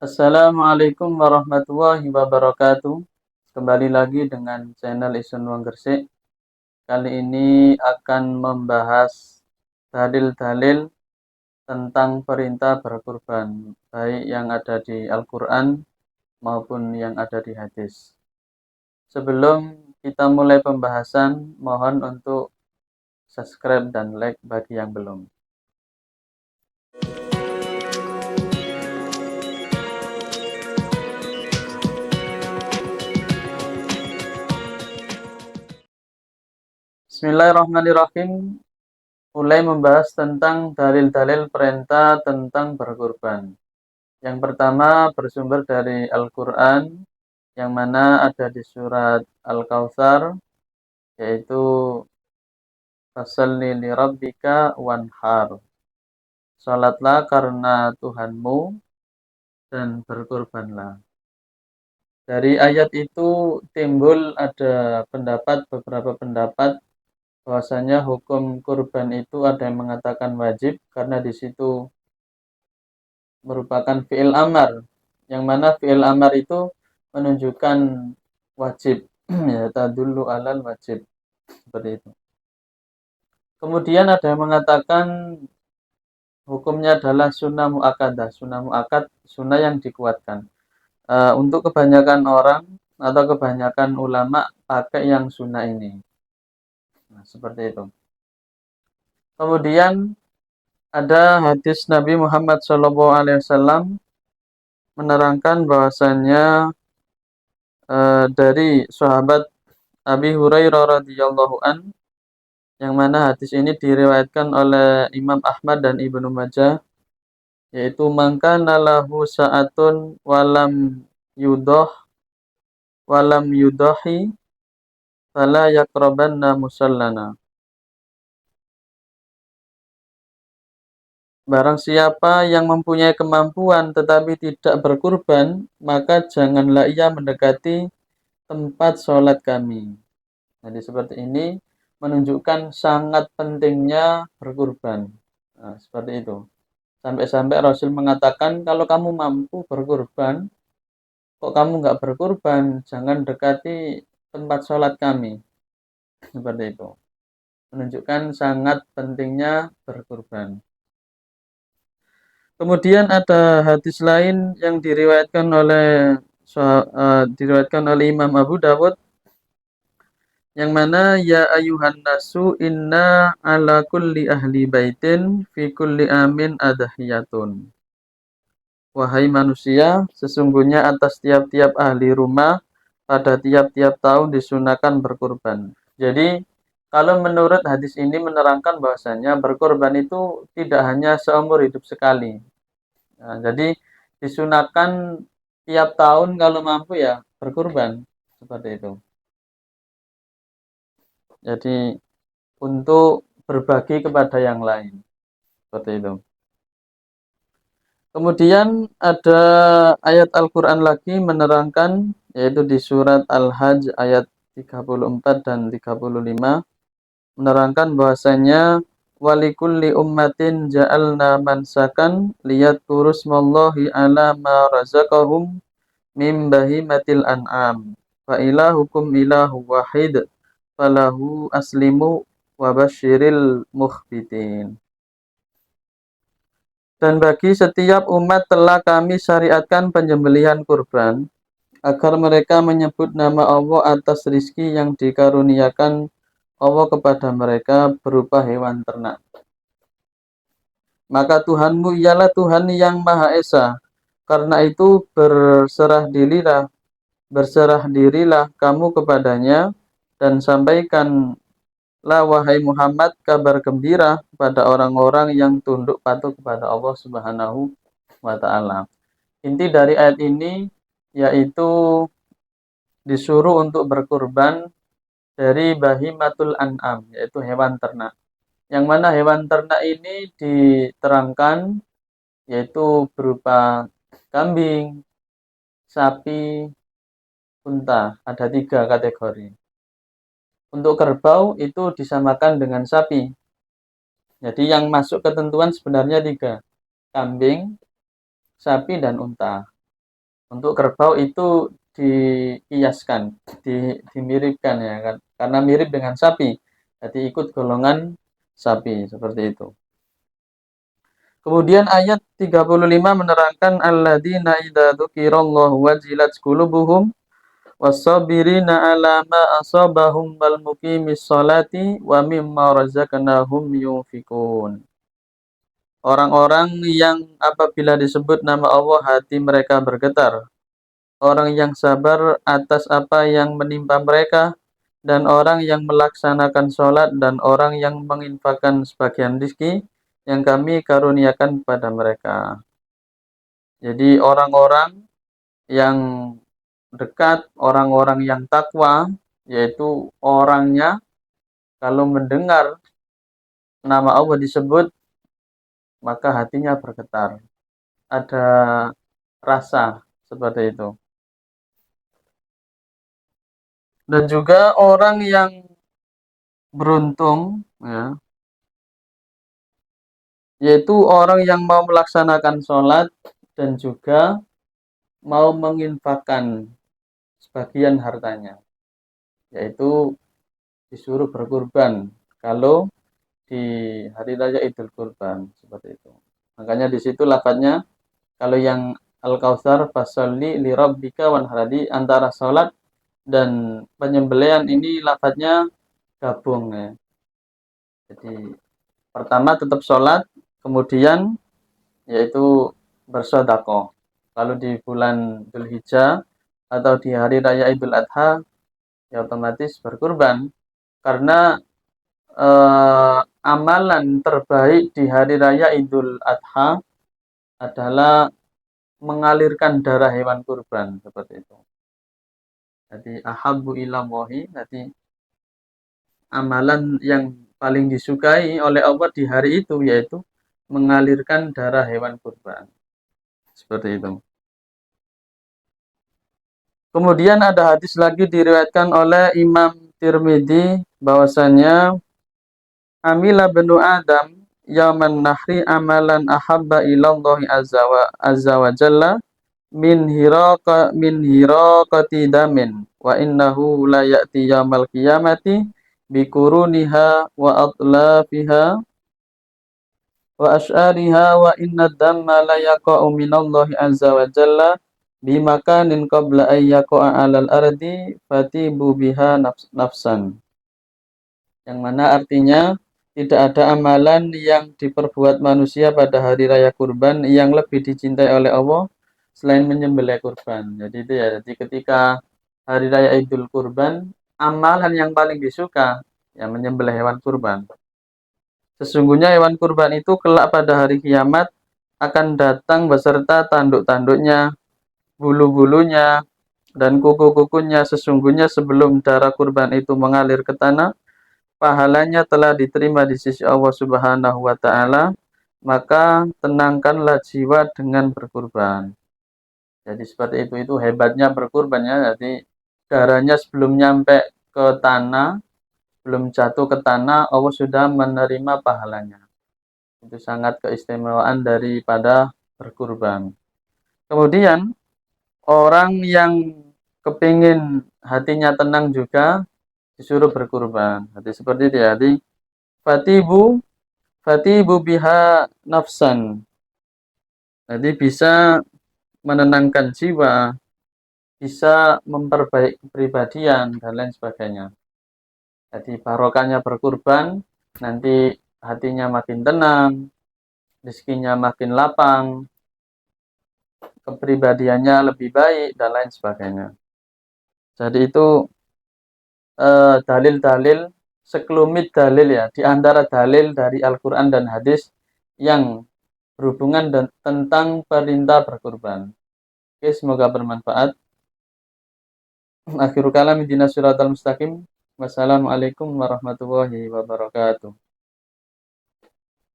Assalamualaikum warahmatullahi wabarakatuh. Kembali lagi dengan channel Isun Wong Gresik. Kali ini akan membahas dalil-dalil tentang perintah berkurban, baik yang ada di Al-Quran maupun yang ada di hadis. Sebelum kita mulai pembahasan, mohon untuk subscribe dan like bagi yang belum. Bismillahirrahmanirrahim. Mulai membahas tentang dalil-dalil perintah tentang berkurban. Yang pertama bersumber dari Al-Quran, yang mana ada di surat Al-Kautsar, yaitu Fasholli li rabbika wanhar. Salatlah karena Tuhanmu dan berkurbanlah. Dari ayat itu timbul ada beberapa pendapat bahwasanya hukum kurban itu ada yang mengatakan wajib karena di situ merupakan fi'il amar, yang mana fi'il amar itu menunjukkan wajib, ya tadullu alal wajib, seperti itu. Kemudian ada yang mengatakan hukumnya adalah sunnah mu'akkadah. Sunnah mu'akkad, sunnah yang dikuatkan. Untuk kebanyakan orang atau kebanyakan ulama pakai yang sunnah ini. Nah, seperti itu. Kemudian ada hadis Nabi Muhammad SAW menerangkan bahwasannya dari sahabat Abi Hurairah radhiyallahu an, yang mana hadis ini diriwayatkan oleh Imam Ahmad dan Ibnu Majah, yaitu mangkana lahu sa'atun walam yudahi fala yaqrabanna musallana. Barang siapa yang mempunyai kemampuan tetapi tidak berkurban, maka janganlah ia mendekati tempat sholat kami. Jadi seperti ini menunjukkan sangat pentingnya berkurban. Nah, seperti itu. Sampai-sampai Rasul mengatakan, kalau kamu mampu berkurban, kok kamu nggak berkurban, jangan dekati tempat sholat kami. Seperti itu. Menunjukkan sangat pentingnya berkurban. Kemudian ada hadis lain yang diriwayatkan oleh Imam Abu Dawud, yang mana ya ayuhan nasu inna ala kulli ahli baitin fi kulli amin adahiyatun. Wahai manusia, sesungguhnya atas tiap-tiap ahli rumah pada tiap-tiap tahun disunahkan berkurban. Jadi kalau menurut hadis ini menerangkan bahwasanya berkurban itu tidak hanya seumur hidup sekali. Nah, jadi disunahkan tiap tahun kalau mampu ya berkurban, seperti itu. Jadi untuk berbagi kepada yang lain, seperti itu. Kemudian ada ayat Al-Quran lagi menerangkan, yaitu di surat Al-Hajj ayat 34 dan 35, menerangkan bahwasanya walikulli ummatin ja'alna mansakan liyadhkuru smallahi ala ma razaqahum mim bahimatil an'am fa ilahukum ilahu wahid falahu aslimu wa basyiril mukhbitin. Dan bagi setiap umat telah kami syariatkan penyembelihan kurban, agar mereka menyebut nama Allah atas rizki yang dikaruniakan Allah kepada mereka berupa hewan ternak. Maka Tuhanmu ialah Tuhan yang Maha Esa. Karena itu berserah dirilah kamu kepadanya dan sampaikanlah wahai Muhammad kabar gembira pada orang-orang yang tunduk patuh kepada Allah Subhanahu wa taala. Inti dari ayat ini yaitu disuruh untuk berkurban dari bahimatul an'am, yaitu hewan ternak. Yang mana hewan ternak ini diterangkan yaitu berupa kambing, sapi, unta. Ada 3 kategori. Untuk kerbau itu disamakan dengan sapi. Jadi yang masuk ketentuan sebenarnya 3. Kambing, sapi, dan unta. Untuk kerbau itu dikiaskan, dimiripkan ya kan, karena mirip dengan sapi, jadi ikut golongan sapi seperti itu. Kemudian ayat 35 menerangkan alladzina idza dzukirallahu wajilat qulubuhum was-sabirina 'ala ma asabahum wal muqimis sholati wa mimma razaqnahum yunfikun. Orang-orang yang apabila disebut nama Allah hati mereka bergetar. Orang yang sabar atas apa yang menimpa mereka, dan orang yang melaksanakan sholat, dan orang yang menginfakkan sebagian rizki yang kami karuniakan kepada mereka. Jadi orang-orang yang dekat, orang-orang yang takwa, yaitu orangnya kalau mendengar nama Allah disebut, maka hatinya bergetar. Ada rasa seperti itu. Dan juga orang yang beruntung, ya, yaitu orang yang mau melaksanakan sholat dan juga mau menginfakkan sebagian hartanya, yaitu disuruh berkurban kalau di hari raya Idul Kurban seperti itu. Makanya di situ lafadznya kalau yang Al-Kautsar fasalli li rabbika wanharadi, antara sholat dan penyembelihan ini lafadznya gabung ya. Jadi pertama tetap sholat, kemudian yaitu bersedekah. Kalau di bulan Dzulhijjah atau di hari raya Idul Adha, ya otomatis berkurban. Karena amalan terbaik di hari raya Idul Adha adalah mengalirkan darah hewan kurban seperti itu. Jadi ahabbu ilallahi, jadi amalan yang paling disukai oleh Allah di hari itu yaitu mengalirkan darah hewan kurban. Seperti itu. Kemudian ada hadis lagi diriwayatkan oleh Imam Tirmidzi bahwasanya amila benu Adam yauman nahri amalan ahabba ilallahi azza wa jalla min hiraqati damin wa innahu la ya'ti yaumal qiyamati bikuruniha wa atlafiha wa asy'ariha wa inna damma la yaqa'u minallahi azza wa jalla bimakanin qabla an yaqa'a 'alal ardi fatibu biha nafsan. Yang mana artinya tidak ada amalan yang diperbuat manusia pada hari raya kurban yang lebih dicintai oleh Allah selain menyembelih kurban. Jadi itu ya, jadi ketika hari raya Idul Kurban, amalan yang paling disuka ya menyembelih hewan kurban. Sesungguhnya hewan kurban itu kelak pada hari kiamat akan datang beserta tanduk-tanduknya, bulu-bulunya, dan kuku-kukunya. Sesungguhnya sebelum darah kurban itu mengalir ke tanah, pahalanya telah diterima di sisi Allah Subhanahu wa taala, maka tenangkanlah jiwa dengan berkurban. Jadi seperti itu hebatnya berkurban ya. Jadi darahnya sebelum nyampe ke tanah, belum jatuh ke tanah, Allah sudah menerima pahalanya. Itu sangat keistimewaan daripada berkurban. Kemudian orang yang kepingin hatinya tenang juga disuruh berkurban. Jadi seperti itu ya. Jadi fatibu fatibu biha nafsan. Jadi bisa menenangkan jiwa, bisa memperbaiki kepribadian dan lain sebagainya. Jadi barokahnya berkurban, nanti hatinya makin tenang, rezekinya makin lapang, kepribadiannya lebih baik dan lain sebagainya. Jadi itu dalil-dalil, sekelumit dalil ya, di antara dalil dari Al-Quran dan hadis yang berhubungan tentang perintah berkurban. Oke, semoga bermanfaat. Akhirul kalam ihdinas siratal mustaqim. Wassalamualaikum warahmatullahi wabarakatuh.